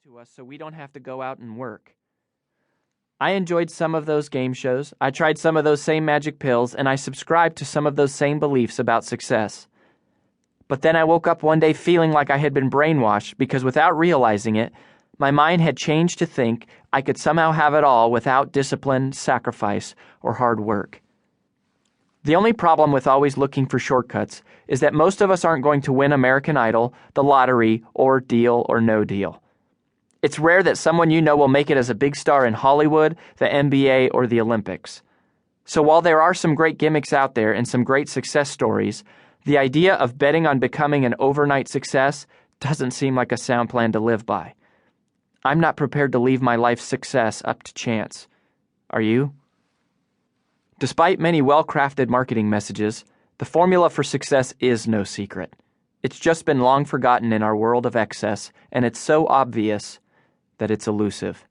to us so we don't have to go out and work. I enjoyed some of those game shows, I tried some of those same magic pills, and I subscribed to some of those same beliefs about success. But then I woke up one day feeling like I had been brainwashed because without realizing it, my mind had changed to think I could somehow have it all without discipline, sacrifice, or hard work. The only problem with always looking for shortcuts is that most of us aren't going to win American Idol, the lottery, or Deal or No Deal. It's rare that someone you know will make it as a big star in Hollywood, the NBA, or the Olympics. So while there are some great gimmicks out there and some great success stories, the idea of betting on becoming an overnight success doesn't seem like a sound plan to live by. I'm not prepared to leave my life's success up to chance. Are you? Despite many well-crafted marketing messages, the formula for success is no secret. It's just been long forgotten in our world of excess, and it's so obvious that it's elusive.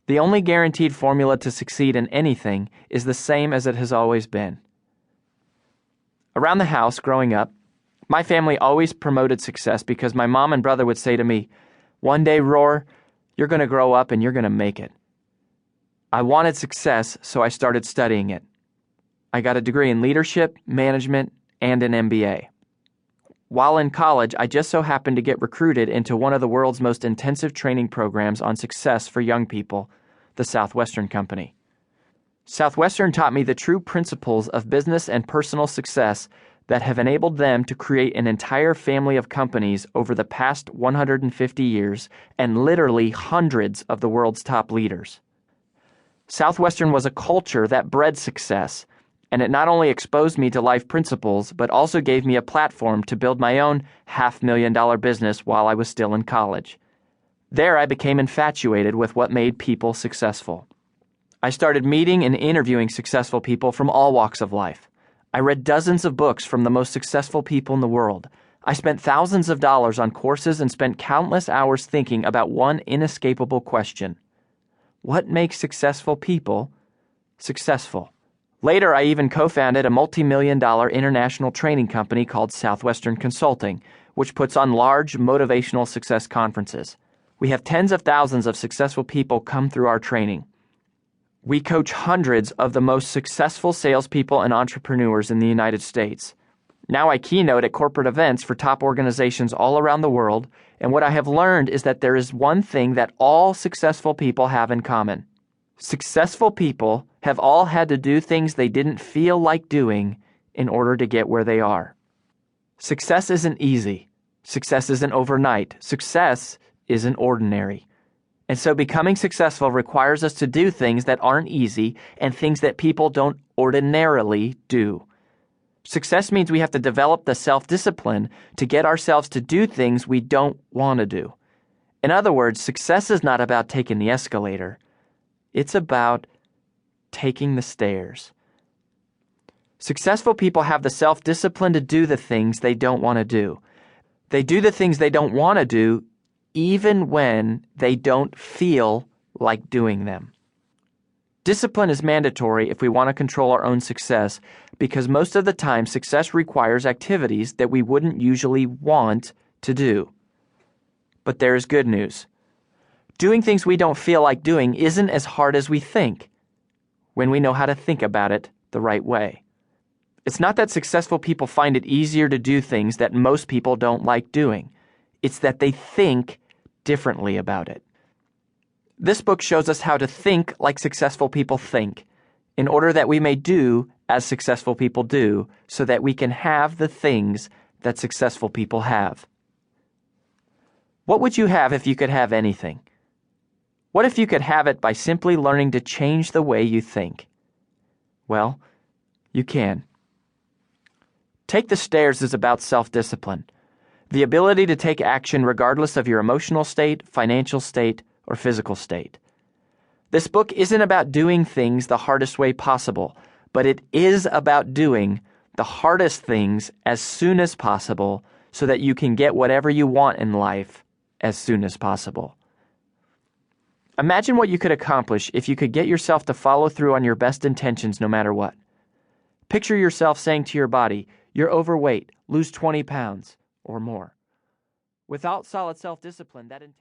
The only guaranteed formula to succeed in anything is the same as it has always been. Around the house, growing up, my family always promoted success because my mom and brother would say to me, "One day, Roar, you're going to grow up and you're going to make it." I wanted success, so I started studying it. I got a degree in leadership, management, and an MBA. While in college, I just so happened to get recruited into one of the world's most intensive training programs on success for young people, the Southwestern Company. Southwestern taught me the true principles of business and personal success that have enabled them to create an entire family of companies over the past 150 years and literally hundreds of the world's top leaders. Southwestern was a culture that bred success, and it not only exposed me to life principles, but also gave me a platform to build my own $500,000 business while I was still in college. There I became infatuated with what made people successful. I started meeting and interviewing successful people from all walks of life. I read dozens of books from the most successful people in the world. I spent thousands of dollars on courses and spent countless hours thinking about one inescapable question. What makes successful people successful? Later, I even co-founded a multi-million-dollar international training company called Southwestern Consulting, which puts on large motivational success conferences. We have tens of thousands of successful people come through our training. We coach hundreds of the most successful salespeople and entrepreneurs in the United States. Now I keynote at corporate events for top organizations all around the world, and what I have learned is that there is one thing that all successful people have in common. Successful people have all had to do things they didn't feel like doing in order to get where they are. Success isn't easy. Success isn't overnight. Success isn't ordinary. And so becoming successful requires us to do things that aren't easy and things that people don't ordinarily do. Success means we have to develop the self-discipline to get ourselves to do things we don't want to do. In other words, success is not about taking the escalator. It's about taking the stairs. Successful people have the self-discipline to do the things they don't want to do. They do the things they don't want to do even when they don't feel like doing them. Discipline is mandatory if we want to control our own success, because most of the time success requires activities that we wouldn't usually want to do. But there is good news. Doing things we don't feel like doing isn't as hard as we think when we know how to think about it the right way. It's not that successful people find it easier to do things that most people don't like doing. It's that they think differently about it. This book shows us how to think like successful people think, in order that we may do as successful people do, so that we can have the things that successful people have. What would you have if you could have anything? What if you could have it by simply learning to change the way you think? Well, you can. Take the Stairs is about self-discipline, the ability to take action regardless of your emotional state, financial state, or physical state. This book isn't about doing things the hardest way possible, but it is about doing the hardest things as soon as possible so that you can get whatever you want in life as soon as possible. Imagine what you could accomplish if you could get yourself to follow through on your best intentions no matter what. Picture yourself saying to your body, "You're overweight, lose 20 pounds," or more. Without solid self-discipline, that